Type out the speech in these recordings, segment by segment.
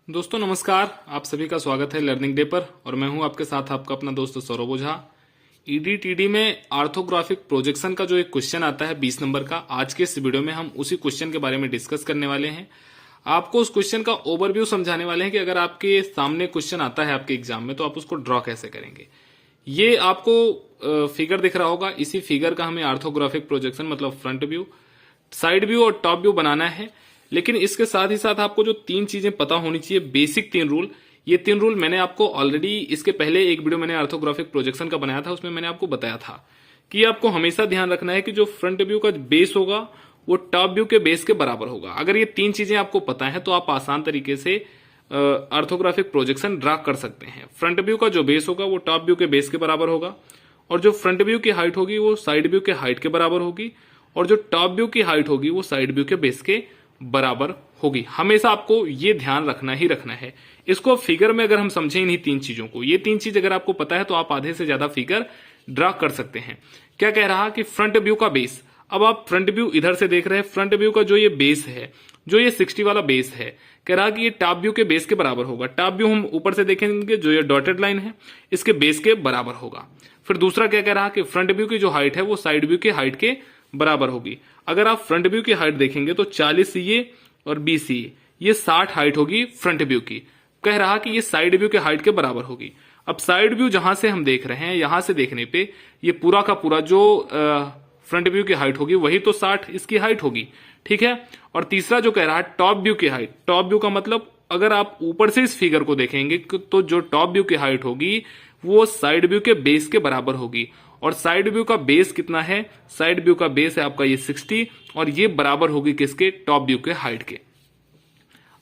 दोस्तों नमस्कार। आप सभी का स्वागत है लर्निंग डे पर और मैं हूं आपके साथ आपका अपना दोस्त सौरभ ओझा। ईडीटीडी में आर्थोग्राफिक प्रोजेक्शन का जो एक क्वेश्चन आता है 20 नंबर का, आज के इस वीडियो में हम उसी क्वेश्चन के बारे में डिस्कस करने वाले हैं। आपको उस क्वेश्चन का ओवरव्यू समझाने वाले हैं कि अगर आपके सामने क्वेश्चन आता है आपके एग्जाम में तो आप उसको ड्रॉ कैसे करेंगे। ये आपको फिगर दिख रहा होगा, इसी फिगर का हमें आर्थोग्राफिक प्रोजेक्शन मतलब फ्रंट व्यू, साइड व्यू और टॉप व्यू बनाना है। लेकिन इसके साथ ही साथ आपको जो तीन चीजें पता होनी चाहिए, बेसिक तीन रूल, ये तीन रूल मैंने आपको ऑलरेडी इसके पहले एक वीडियो मैंने आर्थोग्राफिक प्रोजेक्शन का बनाया था, उसमें मैंने आपको बताया था कि आपको हमेशा ध्यान रखना है कि जो फ्रंट व्यू का बेस होगा वो टॉप व्यू के बेस के बराबर होगा। अगर ये तीन चीजें आपको पता है तो आप आसान तरीके से आर्थोग्राफिक प्रोजेक्शन ड्रा कर सकते हैं। फ्रंट व्यू का जो बेस होगा वो टॉप व्यू के बेस के बराबर होगा, और जो फ्रंट व्यू की हाइट होगी वो साइड व्यू के हाइट के बराबर होगी, और जो टॉप व्यू की हाइट होगी वो साइड व्यू के बेस के बराबर होगी। हमेशा आपको ये ध्यान रखना ही रखना है। इसको फिगर में अगर हम समझें इन्हीं तीन चीजों को, ये तीन चीज अगर आपको पता है तो आप आधे से ज्यादा फिगर ड्रा कर सकते हैं। क्या कह रहा कि फ्रंट व्यू का बेस, अब आप फ्रंट व्यू इधर से देख रहे हैं, फ्रंट व्यू का जो ये बेस है, जो ये 60 वाला बेस है, कह रहा कि ये टॉप व्यू के बेस के बराबर होगा। टॉप व्यू हम ऊपर से देखेंगे, जो ये डॉटेड लाइन है इसके बेस के बराबर होगा। फिर दूसरा क्या कह रहा कि फ्रंट व्यू की जो हाइट है वो साइड व्यू के हाइट के बराबर होगी। अगर आप फ्रंट व्यू की हाइट देखेंगे तो 40 ये और 20 ये 60 हाइट होगी फ्रंट व्यू की। कह रहा कि ये साइड व्यू के हाइट के बराबर होगी। अब साइड व्यू जहां से हम देख रहे हैं, यहां से देखने पे ये पूरा का पूरा जो फ्रंट व्यू की हाइट होगी वही तो 60 इसकी हाइट होगी, ठीक है। और तीसरा जो कह रहा है टॉप व्यू की हाइट, टॉप व्यू का मतलब अगर आप ऊपर से इस फिगर को देखेंगे तो जो टॉप व्यू की हाइट होगी वो साइड व्यू के बेस के बराबर होगी। और साइड व्यू का बेस कितना है, साइड व्यू का बेस है आपका ये 60, और ये बराबर होगी किसके, टॉप व्यू के हाइट के।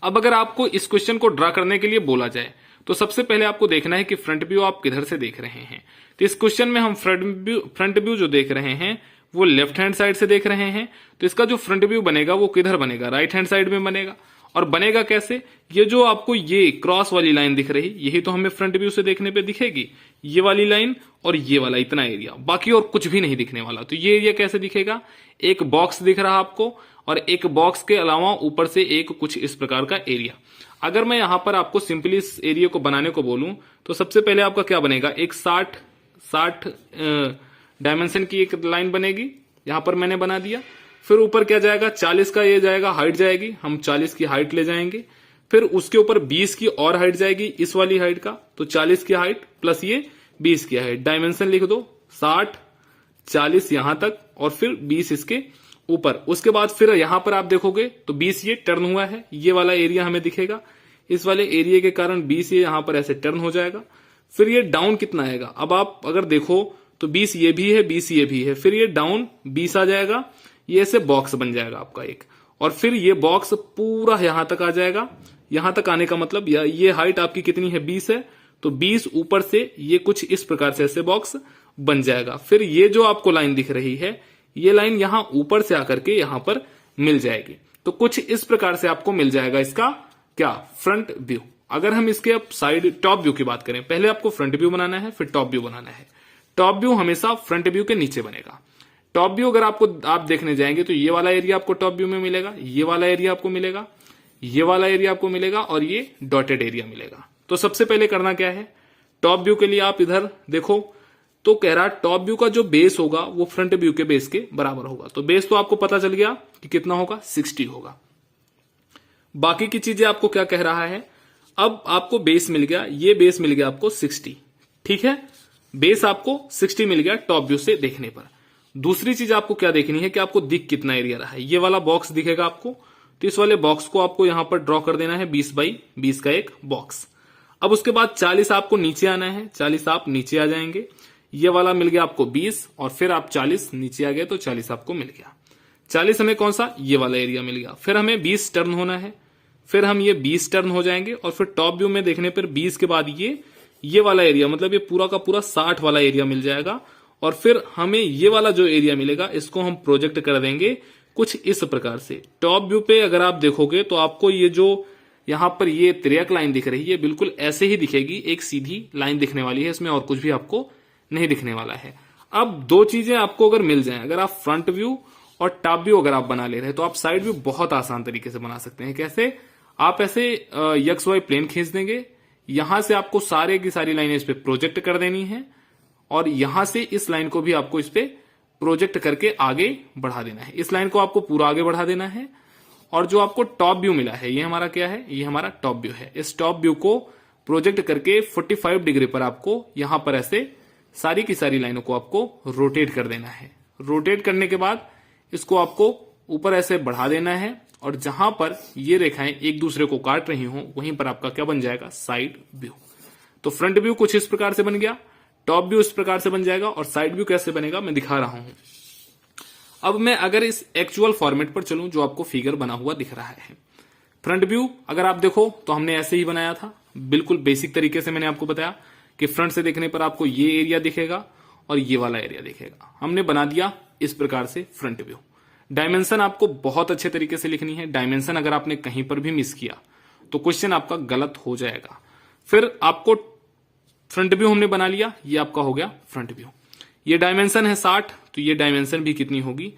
अब अगर आपको इस क्वेश्चन को ड्रा करने के लिए बोला जाए तो सबसे पहले आपको देखना है कि फ्रंट व्यू आप किधर से देख रहे हैं। तो इस क्वेश्चन में हम फ्रंट व्यू जो देख रहे हैं वो लेफ्ट हैंड साइड से देख रहे हैं। तो इसका जो फ्रंट व्यू बनेगा वो किधर बनेगा, राइट हैंड साइड में बनेगा। और बनेगा कैसे, ये जो आपको ये क्रॉस वाली लाइन दिख रही, यही तो हमें फ्रंट व्यू से देखने पे दिखेगी, ये वाली लाइन और ये वाला इतना एरिया, बाकी और कुछ भी नहीं दिखने वाला। तो ये एरिया कैसे दिखेगा, एक बॉक्स दिख रहा आपको और एक बॉक्स के अलावा ऊपर से एक कुछ इस प्रकार का एरिया। अगर मैं यहां पर आपको सिंपली इस एरिया को बनाने को बोलूं तो सबसे पहले आपका क्या बनेगा, एक 60 डायमेंशन की एक लाइन बनेगी, यहां पर मैंने बना दिया। फिर ऊपर क्या जाएगा, 40 का ये जाएगा, हाइट जाएगी, हम 40 की हाइट ले जाएंगे। फिर उसके ऊपर 20 की और हाइट जाएगी, इस वाली हाइट का, तो 40 की हाइट प्लस ये 20 की हाइट, डायमेंशन लिख दो 60 40 यहां तक और फिर 20 इसके ऊपर। उसके बाद फिर यहां पर आप देखोगे तो 20 ये टर्न हुआ है, ये वाला एरिया हमें दिखेगा, इस वाले एरिया के कारण 20 ये यहां पर ऐसे टर्न हो जाएगा। फिर ये डाउन कितना आएगा, अब आप अगर देखो तो 20 ये भी है, 20 ये भी है, फिर ये डाउन 20 आ जाएगा, ये ऐसे बॉक्स बन जाएगा आपका एक, और फिर ये बॉक्स पूरा यहां तक आ जाएगा। यहां तक आने का मतलब ये हाइट आपकी कितनी है, 20 है, तो 20 ऊपर से ये कुछ इस प्रकार से ऐसे बॉक्स बन जाएगा। फिर ये जो आपको लाइन दिख रही है, ये लाइन यहां ऊपर से आकर के यहां पर मिल जाएगी। तो कुछ इस प्रकार से आपको मिल जाएगा इसका क्या, फ्रंट व्यू। अगर हम इसके अब साइड टॉप व्यू की बात करें, पहले आपको फ्रंट व्यू बनाना है फिर टॉप व्यू बनाना है। टॉप व्यू हमेशा फ्रंट व्यू के नीचे बनेगा। टॉप व्यू अगर आप देखने जाएंगे तो ये वाला एरिया आपको टॉप व्यू में मिलेगा, ये वाला एरिया आपको मिलेगा, ये वाला एरिया आपको मिलेगा और ये डॉटेड एरिया मिलेगा। तो सबसे पहले करना क्या है, टॉप व्यू के लिए आप इधर देखो तो कह रहा टॉप व्यू का जो बेस होगा वो फ्रंट व्यू के बेस के बराबर होगा। तो बेस तो आपको पता चल गया कि कितना होगा, 60 होगा। बाकी की चीजें आपको क्या कह रहा है, अब आपको बेस मिल गया, ये बेस मिल गया आपको 60, ठीक है, बेस आपको 60 मिल गया टॉप व्यू से देखने पर। दूसरी चीज आपको क्या देखनी है कि आपको दिख कितना एरिया रहा है, ये वाला बॉक्स दिखेगा आपको, तो इस वाले बॉक्स को आपको यहां पर ड्रॉ कर देना है, 20 बाई 20 का एक बॉक्स। अब उसके बाद 40 आपको नीचे आना है, 40 आप नीचे आ जाएंगे, ये वाला मिल गया आपको 20 और फिर आप 40 नीचे आ गए तो 40 आपको मिल गया। 40 हमें कौन सा, ये वाला एरिया मिल गया। फिर हमें 20 टर्न होना है, फिर हम ये 20 टर्न हो जाएंगे और फिर टॉप व्यू में देखने पर 20 के बाद ये वाला एरिया मतलब ये पूरा का पूरा 60 वाला एरिया मिल जाएगा। और फिर हमें ये वाला जो एरिया मिलेगा इसको हम प्रोजेक्ट कर देंगे कुछ इस प्रकार से। टॉप व्यू पे अगर आप देखोगे तो आपको ये जो यहां पर ये तिर्यक लाइन दिख रही है बिल्कुल ऐसे ही दिखेगी, एक सीधी लाइन दिखने वाली है, इसमें और कुछ भी आपको नहीं दिखने वाला है। अब दो चीजें आपको अगर मिल जाएं, अगर आप फ्रंट व्यू और टॉप व्यू अगर आप बना ले रहे हैं तो आप साइड व्यू बहुत आसान तरीके से बना सकते हैं। कैसे, आप ऐसे एक्स वाई प्लेन खींच देंगे, यहां से आपको सारे की सारी लाइनें इस पे प्रोजेक्ट कर देनी है और यहां से इस लाइन को भी आपको इस पे प्रोजेक्ट करके आगे बढ़ा देना है। इस लाइन को आपको पूरा आगे बढ़ा देना है और जो आपको टॉप व्यू मिला है, ये हमारा क्या है, ये हमारा टॉप व्यू है। इस टॉप व्यू को प्रोजेक्ट करके 45 डिग्री पर आपको यहां पर ऐसे सारी की सारी लाइनों को आपको रोटेट कर देना है। रोटेट करने के बाद इसको आपको ऊपर ऐसे बढ़ा देना है और जहां पर ये रेखाएं एक दूसरे को काट रही हों वहीं पर आपका क्या बन जाएगा, साइड व्यू। तो फ्रंट व्यू कुछ इस प्रकार से बन गया, टॉप व्यू इस प्रकार से बन जाएगा और साइड व्यू कैसे बनेगा मैं दिखा रहा हूं। अब मैं अगर इस एक्चुअल फॉर्मेट पर चलूं जो आपको फिगर बना हुआ दिख रहा है, फ्रंट व्यू अगर आप देखो तो हमने ऐसे ही बनाया था, बिल्कुल बेसिक तरीके से। मैंने आपको बताया कि फ्रंट से देखने पर आपको ये एरिया दिखेगा और ये वाला एरिया दिखेगा। हमने बना दिया इस प्रकार से फ्रंट व्यू। डायमेंशन आपको बहुत अच्छे तरीके से लिखनी है। डायमेंशन अगर आपने कहीं पर भी मिस किया तो क्वेश्चन आपका गलत हो जाएगा। फिर आपको फ्रंट व्यू हमने बना लिया, ये आपका हो गया फ्रंट व्यू। ये डायमेंशन है 60, तो ये डायमेंशन भी कितनी होगी,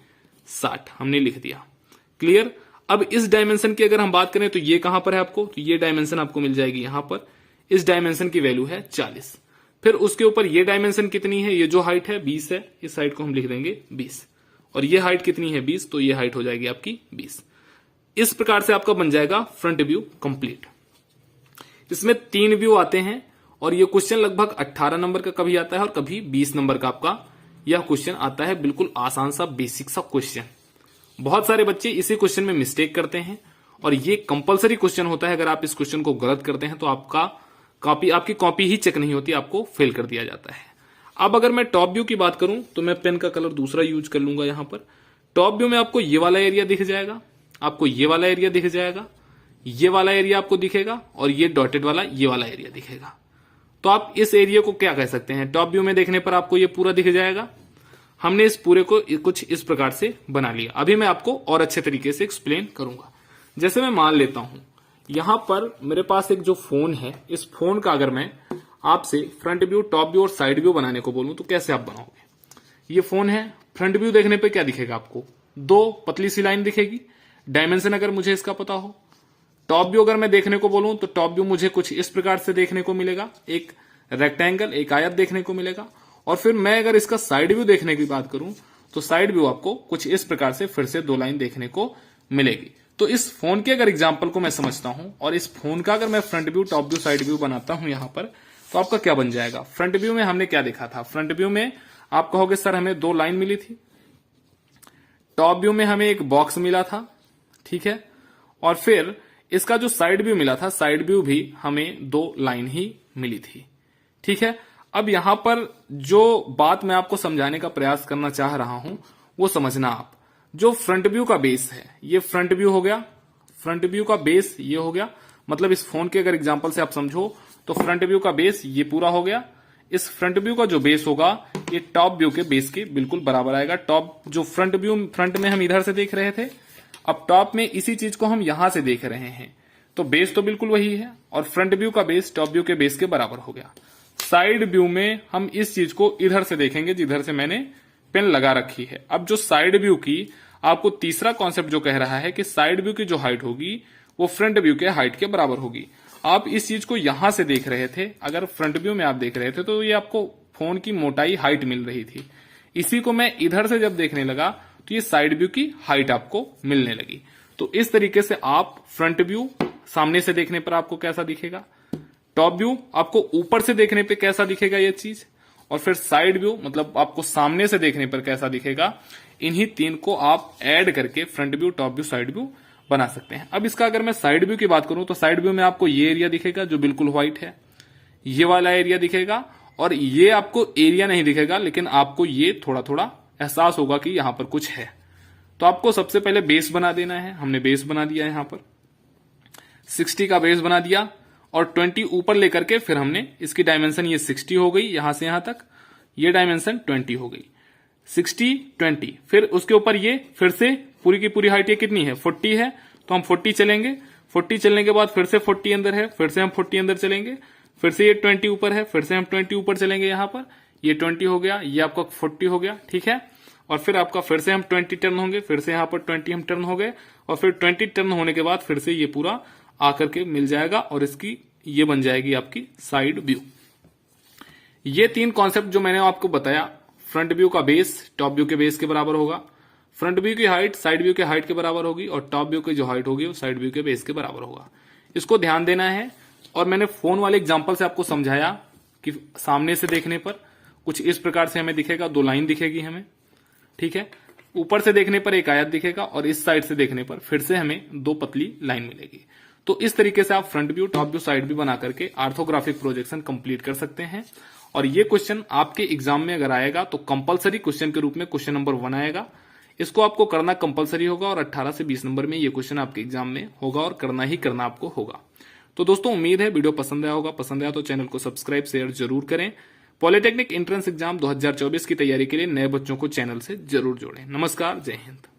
60 हमने लिख दिया। क्लियर। अब इस डायमेंशन की अगर हम बात करें तो ये कहां पर है आपको, तो ये डायमेंशन आपको मिल जाएगी यहां पर। इस डायमेंशन की वैल्यू है 40। फिर उसके ऊपर ये डायमेंशन कितनी है, ये जो हाइट है 20 है, इस हाइट को हम लिख देंगे 20 और ये हाइट कितनी है 20, तो ये हाइट हो जाएगी आपकी 20। इस प्रकार से आपका बन जाएगा फ्रंट व्यू कंप्लीट। इसमें 3 व्यू आते हैं और ये क्वेश्चन लगभग 18 नंबर का कभी आता है और कभी 20 नंबर का आपका यह क्वेश्चन आता है। बिल्कुल आसान सा बेसिक सा क्वेश्चन। बहुत सारे बच्चे इसी क्वेश्चन में मिस्टेक करते हैं और ये कंपलसरी क्वेश्चन होता है। अगर आप इस क्वेश्चन को गलत करते हैं तो आपकी कॉपी ही चेक नहीं होती, आपको फेल कर दिया जाता है। अब अगर मैं टॉप व्यू की बात करूं तो मैं पेन का कलर दूसरा यूज कर लूंगा। यहां पर टॉप व्यू में आपको ये वाला एरिया दिख जाएगा, आपको ये वाला एरिया दिख जाएगा, ये वाला एरिया आपको दिखेगा और ये डॉटेड वाला ये वाला एरिया दिखेगा। तो आप इस एरिया को क्या कह सकते हैं, टॉप व्यू में देखने पर आपको ये पूरा दिख जाएगा। हमने इस पूरे को कुछ इस प्रकार से बना लिया। अभी मैं आपको और अच्छे तरीके से एक्सप्लेन करूंगा। जैसे मैं मान लेता हूं यहां पर मेरे पास एक जो फोन है, इस फोन का अगर मैं आपसे फ्रंट व्यू, टॉप व्यू और साइड व्यू बनाने को बोलूं तो कैसे आप बनाओगे। ये फोन है, फ्रंट व्यू देखने पे क्या दिखेगा आपको, 2 पतली सी लाइन दिखेगी। डायमेंशन अगर मुझे इसका पता हो। टॉप व्यू अगर मैं देखने को बोलूं तो टॉप व्यू मुझे कुछ इस प्रकार से देखने को मिलेगा, एक रेक्टेंगल, एक आयत देखने को मिलेगा। और फिर मैं अगर इसका साइड व्यू देखने की बात करूं तो साइड व्यू आपको कुछ इस प्रकार से फिर से 2 लाइन देखने को मिलेगी। तो इस फोन के अगर एग्जाम्पल को मैं समझता हूं और इस फोन का अगर मैं front view, top view, side view बनाता हूं यहां पर, तो आपका क्या बन जाएगा। फ्रंट व्यू में हमने क्या देखा था, फ्रंट व्यू में आप कहोगे सर हमें 2 लाइन मिली थी। टॉप व्यू में हमें एक बॉक्स मिला था, ठीक है। और फिर इसका जो साइड व्यू मिला था, साइड व्यू भी हमें 2 लाइन ही मिली थी, ठीक है। अब यहां पर जो बात मैं आपको समझाने का प्रयास करना चाह रहा हूं वो समझना आप। जो फ्रंट व्यू का बेस है, ये फ्रंट व्यू हो गया, फ्रंट व्यू का बेस ये हो गया। मतलब इस फोन के अगर एग्जांपल से आप समझो तो फ्रंट व्यू का बेस ये पूरा हो गया। इस फ्रंट व्यू का जो बेस होगा ये टॉप व्यू के बेस के बिल्कुल बराबर आएगा। टॉप जो फ्रंट व्यू, फ्रंट में हम इधर से देख रहे थे, अब टॉप में इसी चीज को हम यहां से देख रहे हैं, तो बेस तो बिल्कुल वही है और फ्रंट व्यू का बेस टॉप व्यू के बेस के बराबर हो गया। साइड व्यू में हम इस चीज को इधर से देखेंगे जिधर से मैंने पेन लगा रखी है। अब जो साइड व्यू की आपको तीसरा कॉन्सेप्ट जो कह रहा है कि साइड व्यू की जो हाइट होगी वो फ्रंट व्यू के हाइट के बराबर होगी। आप इस चीज को यहां से देख रहे थे, अगर फ्रंट व्यू में आप देख रहे थे तो ये आपको फोन की मोटाई हाइट मिल रही थी। इसी को मैं इधर से जब देखने लगा तो ये साइड व्यू की हाइट आपको मिलने लगी। तो इस तरीके से आप फ्रंट व्यू सामने से देखने पर आपको कैसा दिखेगा, टॉप व्यू आपको ऊपर से देखने पे कैसा दिखेगा ये चीज, और फिर साइड व्यू मतलब आपको सामने से देखने पर कैसा दिखेगा। इन्हीं 3 को आप ऐड करके front view, top view, side view बना सकते हैं। अब इसका अगर मैं साइड व्यू की बात करूं तो साइड व्यू में आपको ये एरिया दिखेगा जो बिल्कुल व्हाइट है, ये वाला एरिया दिखेगा और ये आपको एरिया नहीं दिखेगा लेकिन आपको ये थोड़ा थोड़ा एहसास होगा कि यहां पर कुछ है। तो आपको सबसे पहले बेस बना देना है। हमने बेस बना दिया यहां पर 60 का बेस बना दिया और 20 ऊपर लेकर के फिर हमने इसकी डायमेंशन ये 60 हो गई, यहां से यहां तक ये डायमेंशन 20 हो गई, 60 20। फिर उसके ऊपर ये फिर से पूरी की पूरी हाइट ये कितनी है 40 है, तो हम 40 चलेंगे। 40 चलने के बाद फिर से 40 अंदर है, फिर से हम 40 अंदर चलेंगे, फिर से ये 20 ऊपर है, फिर से हम 20 ऊपर चलेंगे। यहां पर ये 20 हो गया, ये आपका 40 हो गया, ठीक है। और फिर आपका फिर से हम 20 टर्न होंगे, फिर से यहां पर 20 हम टर्न हो गए और फिर 20 टर्न होने के बाद फिर से ये पूरा आकर के मिल जाएगा और इसकी ये बन जाएगी आपकी साइड व्यू। ये 3 कॉन्सेप्ट जो मैंने आपको बताया, फ्रंट व्यू का बेस टॉप व्यू के बेस के बराबर होगा, फ्रंट व्यू की हाइट साइड व्यू के हाइट के बराबर होगी और टॉप व्यू की जो हाइट होगी वो साइड व्यू के बेस के बराबर होगा। इसको ध्यान देना है। और मैंने फोन वाले एग्जांपल से आपको समझाया कि सामने से देखने पर कुछ इस प्रकार से हमें दिखेगा, 2 लाइन दिखेगी हमें, ठीक है। ऊपर से देखने पर एक आयत दिखेगा और इस साइड से देखने पर फिर से हमें 2 पतली लाइन मिलेगी। तो इस तरीके से आप front view top view side view बना करके ऑर्थोग्राफिक प्रोजेक्शन कंप्लीट कर सकते हैं। और ये क्वेश्चन आपके एग्जाम में अगर आएगा तो कंपलसरी क्वेश्चन के रूप में क्वेश्चन नंबर 1 आएगा। इसको आपको करना कंपलसरी होगा और 18 से 20 नंबर में ये क्वेश्चन आपके एग्जाम में होगा और करना ही करना आपको होगा। तो दोस्तों उम्मीद है वीडियो पसंद आया होगा। पसंद आया तो चैनल को सब्सक्राइब शेयर जरूर करें। पॉलिटेक्निक एंट्रेंस एग्जाम 2024 की तैयारी के लिए नए बच्चों को चैनल से जरूर जोड़ें। नमस्कार, जय हिंद।